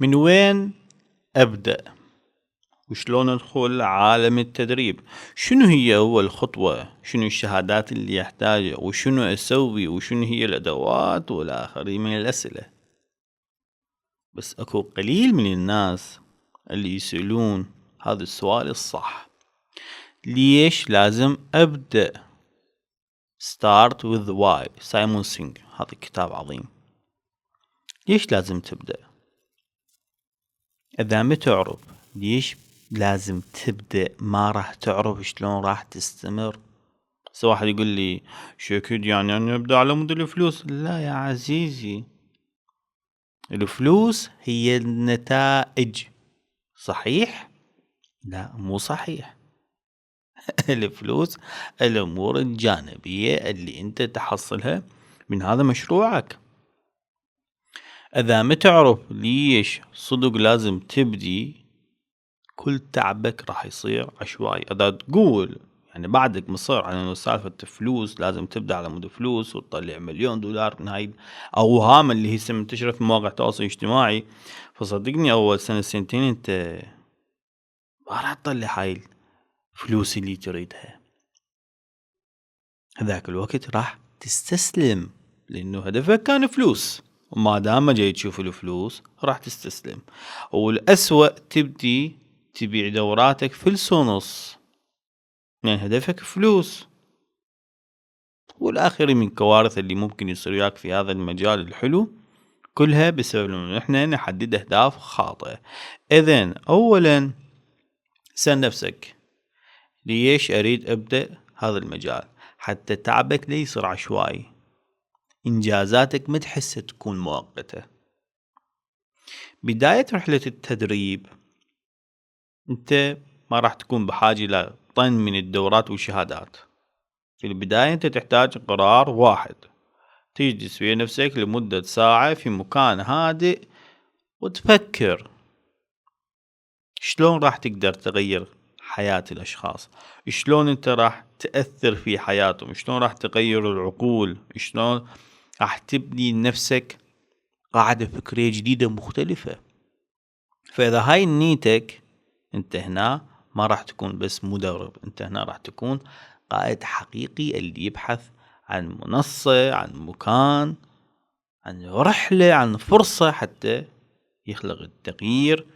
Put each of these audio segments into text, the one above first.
من وين أبدأ؟ وشلون أدخل عالم التدريب؟ شنو هي أول خطوة؟ شنو الشهادات اللي أحتاجها؟ وشنو أسوي؟ وشنو هي الأدوات والآخرين من الأسئلة؟ بس أكو قليل من الناس اللي يسألون هذا السؤال الصح. ليش لازم أبدأ؟ Start with why. سايمون سينغ، هذا كتاب عظيم. ليش لازم تبدأ؟ إذا ما تعرف ليش لازم تبدأ ما راح تعرف شلون راح تستمر. واحد يقول لي شو أكيد يعني أنا أبدأ على مود الفلوس. لا يا عزيزي، الفلوس هي النتائج، صحيح؟ لا مو صحيح. الفلوس الأمور الجانبية اللي أنت تحصلها من هذا مشروعك. إذا ما تعرف ليش صدق لازم تبدي، كل تعبك راح يصير عشوائي. إذا تقول يعني بعدك مصر على إنه سالفة فلوس لازم تبدأ على مود فلوس وتطلع $1,000,000 من هاي أوهام اللي هي منتشرة في مواقع التواصل الاجتماعي، فصدقني أول سنة سنتين أنت ما راح تطلع هاي الفلوس اللي تريدها. هذاك الوقت راح تستسلم لأنه هدفك كان فلوس، وما دام جاي تشوف الفلوس راح تستسلم. والأسوأ تبيع دوراتك فلس ونص، يعني هدفك فلوس. والآخر من الكوارث اللي ممكن يصير وياك في هذا المجال الحلو كلها بسبب انه احنا نحدد اهداف خاطئة. اذن اولا سأل نفسك ليش اريد ابدأ هذا المجال، حتى تعبك لا يصير عشوائي، انجازاتك ما تحس تكون مؤقتة. بداية رحلة التدريب انت ما راح تكون بحاجة الى طن من الدورات والشهادات. في البداية انت تحتاج قرار واحد، تجلس في نفسك لمدة ساعة في مكان هادئ وتفكر شلون راح تقدر تغير حياة الأشخاص، شلون انت راح تأثر في حياتهم، شلون راح تغير العقول، شلون راح تبني لنفسك قاعدة فكرية جديدة مختلفة. فإذا هاي نيتك انت هنا ما راح تكون بس مدرب، انت هنا راح تكون قائد حقيقي اللي يبحث عن منصة، عن مكان، عن رحلة، عن فرصة حتى يخلق التغيير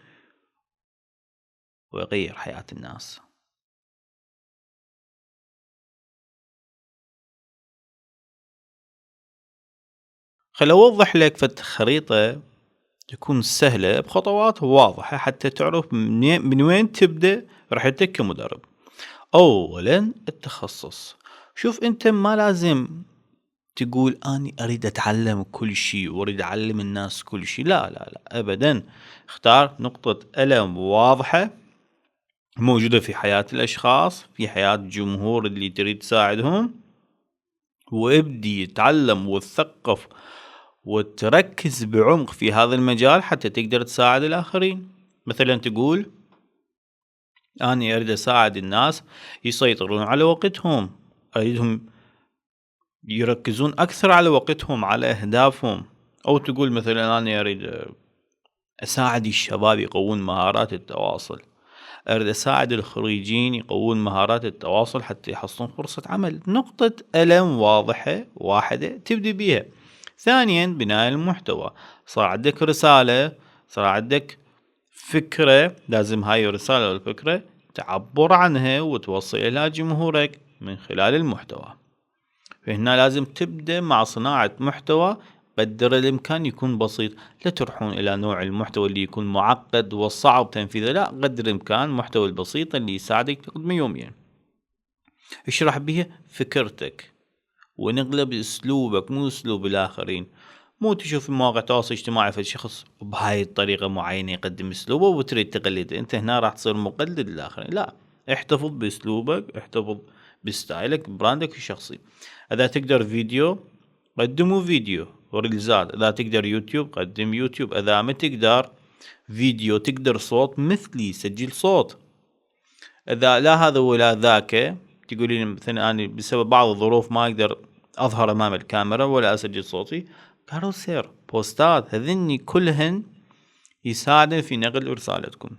ويغير حياة الناس. خل أوضح لك فت خريطة تكون سهلة بخطوات واضحة حتى تعرف من وين تبدأ رحلتك كمدرب. أولا التخصص. شوف أنت ما لازم تقول أني أريد أتعلم كل شيء وأريد أعلم الناس كل شيء. لا لا لا أبدا. اختار نقطة ألم واضحة موجودة في حياة الأشخاص، في حياة الجمهور اللي تريد تساعدهم، وابدي تتعلم وتثقف وتركز بعمق في هذا المجال حتى تقدر تساعد الآخرين. مثلا تقول أنا أريد أساعد الناس يسيطرون على وقتهم، أريدهم يركزون أكثر على وقتهم، على أهدافهم. أو تقول مثلا أنا أريد أساعد الشباب يقوون مهارات التواصل، أريد أساعد الخريجين يقوون مهارات التواصل حتى يحصلون فرصة عمل. نقطة ألم واضحة واحدة تبدي بيها. ثانيا بناء المحتوى. صار عندك رسالة، صار عندك فكرة، لازم هاي الرسالة والفكرة تعبر عنها وتوصل إلى جمهورك من خلال المحتوى. فهنا لازم تبدأ مع صناعة محتوى قدر الإمكان يكون بسيط. لا تروحون إلى نوع المحتوى اللي يكون معقد والصعب تنفيذه، لا، قدر الإمكان محتوى البسيط اللي يساعدك تقدمه يوميا. اشرح به فكرتك ونقلب أسلوبك مو أسلوب الآخرين. مو تشوف مواقع التواصل الاجتماعي في شخص بهاي الطريقة معينة يقدم أسلوبه وتريد تقلده، أنت هنا راح تصير مقلد للآخرين. لا، احتفظ بأسلوبك، احتفظ بستايلك، براندك الشخصي. إذا تقدر فيديو قدموا فيديو وريلزات، إذا تقدر يوتيوب قدم يوتيوب، إذا ما تقدر فيديو تقدر صوت مثلي سجل صوت. إذا لا هذا ولا ذاك تقولين مثلا أنا بسبب بعض الظروف ما أقدر أظهر أمام الكاميرا ولا أسجل صوتي، كاروسير، بوستات، هذني كلهن يساعدن في نقل رسالتكم.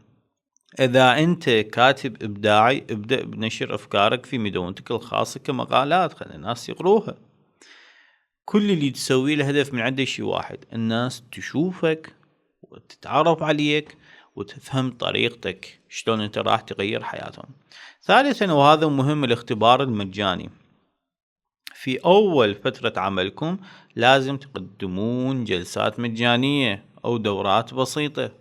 إذا أنت كاتب إبداعي، ابدأ بنشر أفكارك في مدونتك الخاصة كمقالات، خلي الناس يقروها. كل اللي تسويه له هدف من عنده شيء واحد، الناس تشوفك وتتعرف عليك وتفهم طريقتك شلون أنت راح تغير حياتهم. ثالثا وهذا مهم، الاختبار المجاني. في أول فترة عملكم لازم تقدمون جلسات مجانية أو دورات بسيطة.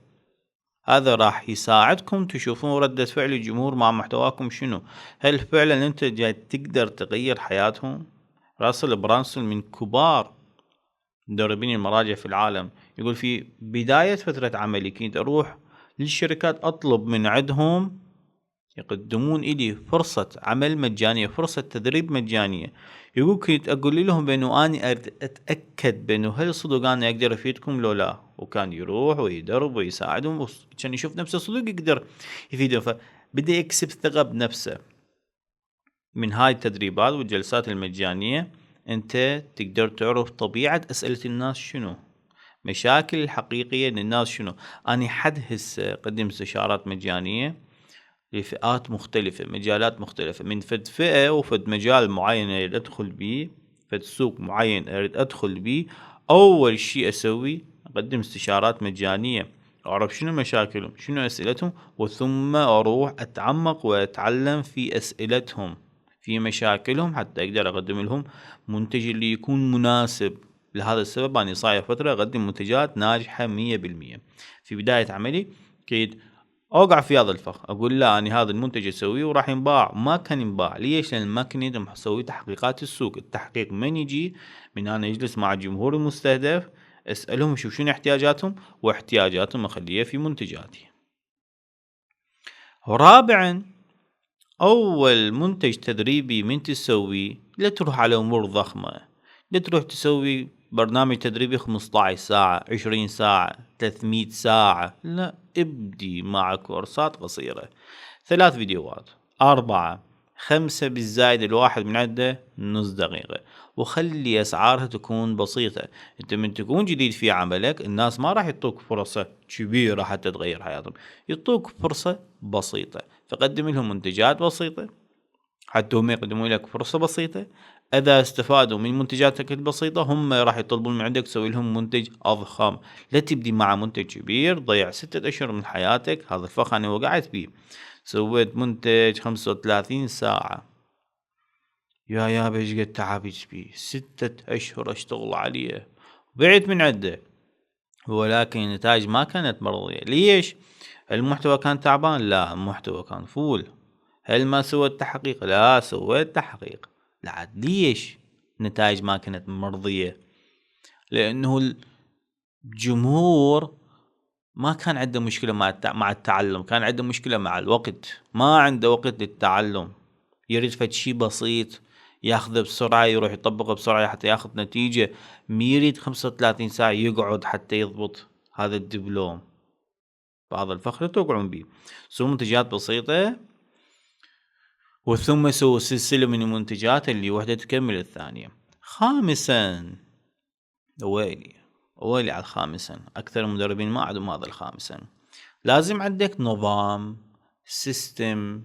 هذا راح يساعدكم تشوفون ردة فعل الجمهور مع محتواكم شنو. هل فعلا أنت جاي تقدر تغير حياتهم؟ راسل برانسون من كبار مدربين المراجع في العالم يقول في بداية فترة عملي كنت أروح للشركات أطلب من عندهم يقدمون إلي فرصة عمل مجانية، فرصة تدريب مجانية. يقول كنت أقول لهم بأنه أنا أتأكد بأنه هل صدق أنا أقدر أفيدكم لو لا، وكان يروح ويدرب ويساعدهم عشان يشوف نفسه صدق يقدر يفيدهم. فبدأ يكسب ثقة بنفسه من هاي التدريبات والجلسات المجانية. أنت تقدر تعرف طبيعة أسئلة الناس شنو، مشاكل الحقيقية للناس شنو. أنا حد هسه قدم استشارات مجانية لفئات مختلفة، مجالات مختلفة، من فد فئة وفد مجال معين أريد أدخل بيه، فد سوق معين أريد أدخل بيه. أول شيء أسوي أقدم استشارات مجانية، أعرف شنو مشاكلهم شنو أسئلتهم، وثم أروح أتعمق وأتعلم في أسئلتهم في مشاكلهم حتى أقدر أقدم لهم منتج اللي يكون مناسب. لهذا السبب أنا صاير فترة أقدم منتجات ناجحة 100%. في بداية عملي كيد اوقع في هذا الفخ، اقول لا انا هذا المنتج اسويه وراح ينباع، ما كان ينباع. ليش؟ لان ما كنت مسوي تحقيقات السوق. التحقيق من يجي من انا اجلس مع الجمهور المستهدف اسالهم اشوف شنو احتياجاتهم، واحتياجاتهم اخليها في منتجاتي. ورابعا اول منتج تدريبي من تسويه لا تروح على امور ضخمة، لا تروح تسوي برنامج تدريبي 15 ساعة 20 ساعة 300 ساعة، لا، ابدي مع كورسات قصيرة، 3 فيديوهات 4 5 بالزايد الواحد من عنده نص دقيقة، وخلي أسعارها تكون بسيطة. انت من تكون جديد في عملك الناس ما راح يعطوك فرصة كبيرة حتى تغير حياتهم، يعطوك فرصة بسيطة. فقدم لهم منتجات بسيطة حتى هم يقدمون لك فرصة بسيطة. إذا استفادوا من منتجاتك البسيطة هم راح يطلبون من عندك تسوي لهم منتج أضخم. لا تبدي مع منتج كبير ضيع 6 أشهر من حياتك. هذا الفخ أنا وقعت فيه، سويت منتج 35 ساعة، يا بيش قد تعبت بيه 6 أشهر أشتغل عليه، بعت من عنده، ولكن النتائج ما كانت مرضية. ليش؟ المحتوى كان تعبان؟ لا، المحتوى كان فول. هل ما سويت تحقيق؟ لا، سويت تحقيق. لا، ليش النتائج ما كانت مرضية؟ لأنه الجمهور ما كان عنده مشكلة مع التعلم، كان عنده مشكلة مع الوقت، ما عنده وقت للتعلم، يريد فد شي بسيط ياخذه بسرعة يروح يطبقه بسرعة حتى ياخذ نتيجة. ميريد 35 ساعة يقعد حتى يضبط هذا الدبلوم. بعض الفخر توقعون بيه. سووا منتجات بسيطة وثم سووا سلسلة من المنتجات اللي وحدة تكمل الثانية. خامسا ويلي على الخامسا، أكثر المدربين ما عندهم هذا الخامسا. لازم عندك نظام، سيستم،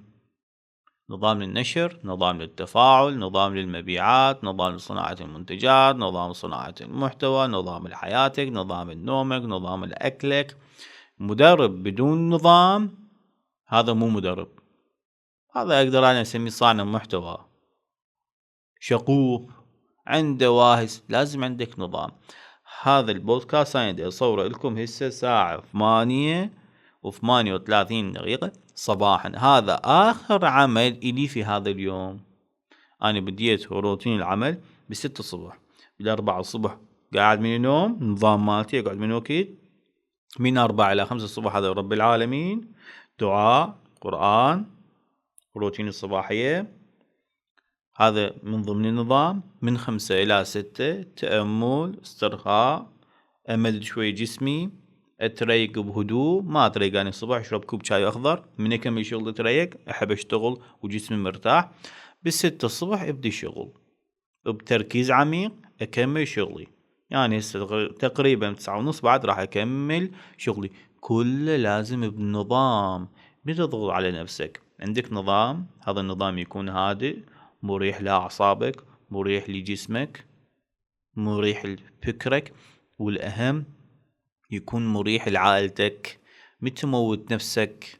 نظام للنشر، نظام للتفاعل، نظام للمبيعات، نظام لصناعة المنتجات، نظام صناعة المحتوى، نظام لحياتك، نظام لنومك، نظام لأكلك. مدرب بدون نظام هذا مو مدرب، هذا أقدر أنا أسميه صانع محتوى شقوق عنده واهس. لازم عندك نظام. هذا البودكاست أنا بدي أصوره لكم هسه ساعة 8:38 صباحا. هذا آخر عمل إلي في هذا اليوم. أنا بديت روتين العمل ب6 الصبح، ب4 الصبح قاعد من النوم، نظام مالتي أقعد من وقت من 4 إلى 5 الصبح. هذا رب العالمين، دعاء، قرآن، روتين الصباحية، هذا من ضمن النظام. من 5 إلى 6 تأمل، استرخاء، أمدد شوي جسمي، أتريق بهدوء. ما أتريق أنا الصبح، أشرب كوب شاي أخضر، من أكمل شغل أتريق، أحب أشتغل وجسمي مرتاح. ب6 الصبح أبدي شغل بتركيز عميق، أكمل شغلي. يعني هسه تقريبا 9:30 بعد راح أكمل شغلي. كله لازم بنظام. متى تضغط على نفسك عندك نظام، هذا النظام يكون هادئ، مريح لأعصابك، مريح لجسمك، مريح لفكرك، والأهم يكون مريح لعائلتك. متى تموت نفسك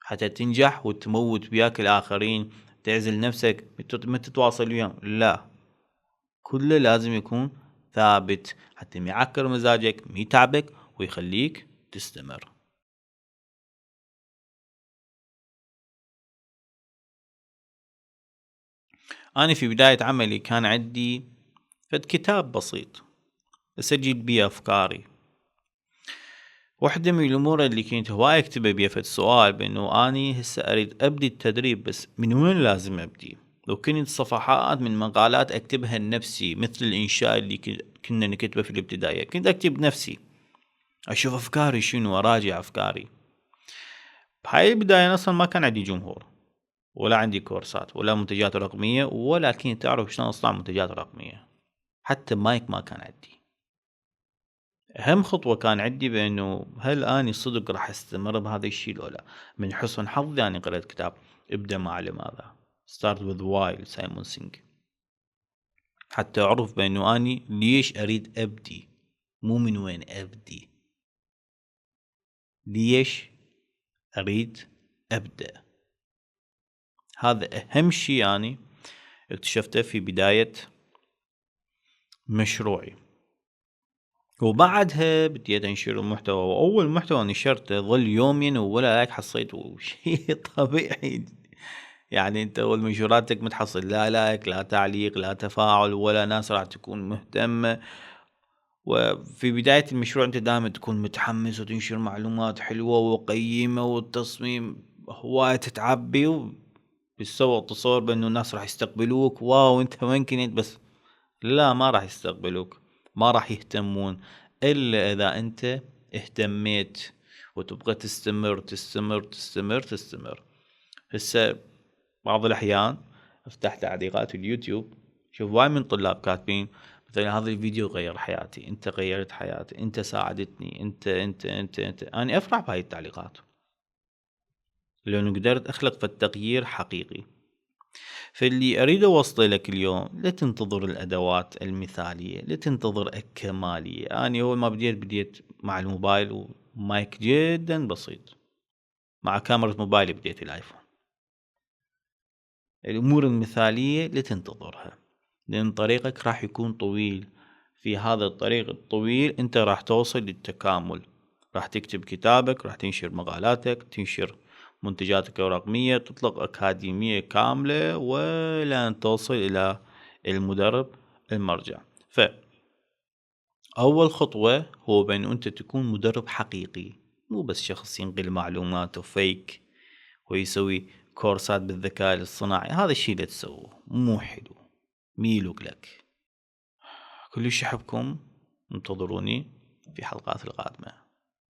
حتى تنجح وتموت وياك الآخرين، تعزل نفسك متى تتواصل وياهم؟ لا، كله لازم يكون ثابت حتى ما يعكر مزاجك، ما يتعبك، ويخليك تستمر. أنا في بداية عملي كان عندي فد كتاب بسيط أسجل بيه أفكاري. واحدة من الأمور اللي كنت هواي أكتبها بيه فد سؤال بأنه أني هسه أريد أبدي التدريب، بس من وين لازم أبدي؟ لو كنت صفحات من مقالات أكتبها لنفسي مثل الإنشاء اللي كنا نكتبه في الابتدائية، كنت أكتب نفسي أشوف أفكاري شنو، أراجع أفكاري. بهاي البداية أصلا ما كان عندي جمهور، ولا عندي كورسات، ولا منتجات رقمية، ولا كنت أعرف شلون أصنع منتجات رقمية، حتى مايك ما كان عندي. أهم خطوة كان عندي بأنه هل أني صدق راح أستمر بهذا الشيء لو لا. من حسن حظي أني قرأت كتاب ابدأ مع لماذا Start with Why سايمون سينك، حتى أعرف بأنه أني ليش أريد أبدي، مو من وين أبدي، ليش أريد أبدأ. هذا أهم شيء أني اكتشفته في بداية مشروعي. وبعدها بديت انشر المحتوى، واول محتوى نشرته ظل يومين ولا لايك حصيته شيء طبيعي. يعني انت اول منشوراتك متحصل لا لايك، لا تعليق، لا تفاعل، ولا ناس راح تكون مهتمة. وفي بداية المشروع انت دائما تكون متحمس وتنشر معلومات حلوة وقيمة، والتصميم هواية تتعبي، بالصور تصور بانه الناس راح يستقبلوك واو انت وين كنت، بس لا، ما راح يستقبلوك، ما راح يهتمون إلا إذا أنت اهتميت وتبغى تستمر تستمر تستمر تستمر. هسه بعض الأحيان افتح تعليقات اليوتيوب، شوف وايد من طلاب كاتبين مثلا هذا الفيديو غير حياتي، انت غيرت حياتي، انت ساعدتني، انت. انا افرح بهاي التعليقات لانه قدرت اخلق في التغيير حقيقي. فاللي أريد أوصله لك اليوم، لا تنتظر الأدوات المثالية، لا تنتظر الكمالية. أنا أول ما بديت مع الموبايل ومايك جدا بسيط، مع كاميرا موبايلي بديت الآيفون. الأمور المثالية لا تنتظرها، لأن طريقك راح يكون طويل. في هذا الطريق الطويل أنت راح توصل للتكامل، راح تكتب كتابك، راح تنشر مقالاتك، تنشر منتجاتك الرقمية، تطلق أكاديمية كاملة، ولا أن توصل إلى المدرب المرجع. فأول خطوة هو بأن أنت تكون مدرب حقيقي، مو بس شخص ينقل معلومات وفيك ويسوي كورسات بالذكاء الاصطناعي. هذا الشيء لا تسووه، مو حلو، ميلوك لك. كلش أحبكم، انتظروني في حلقات القادمة.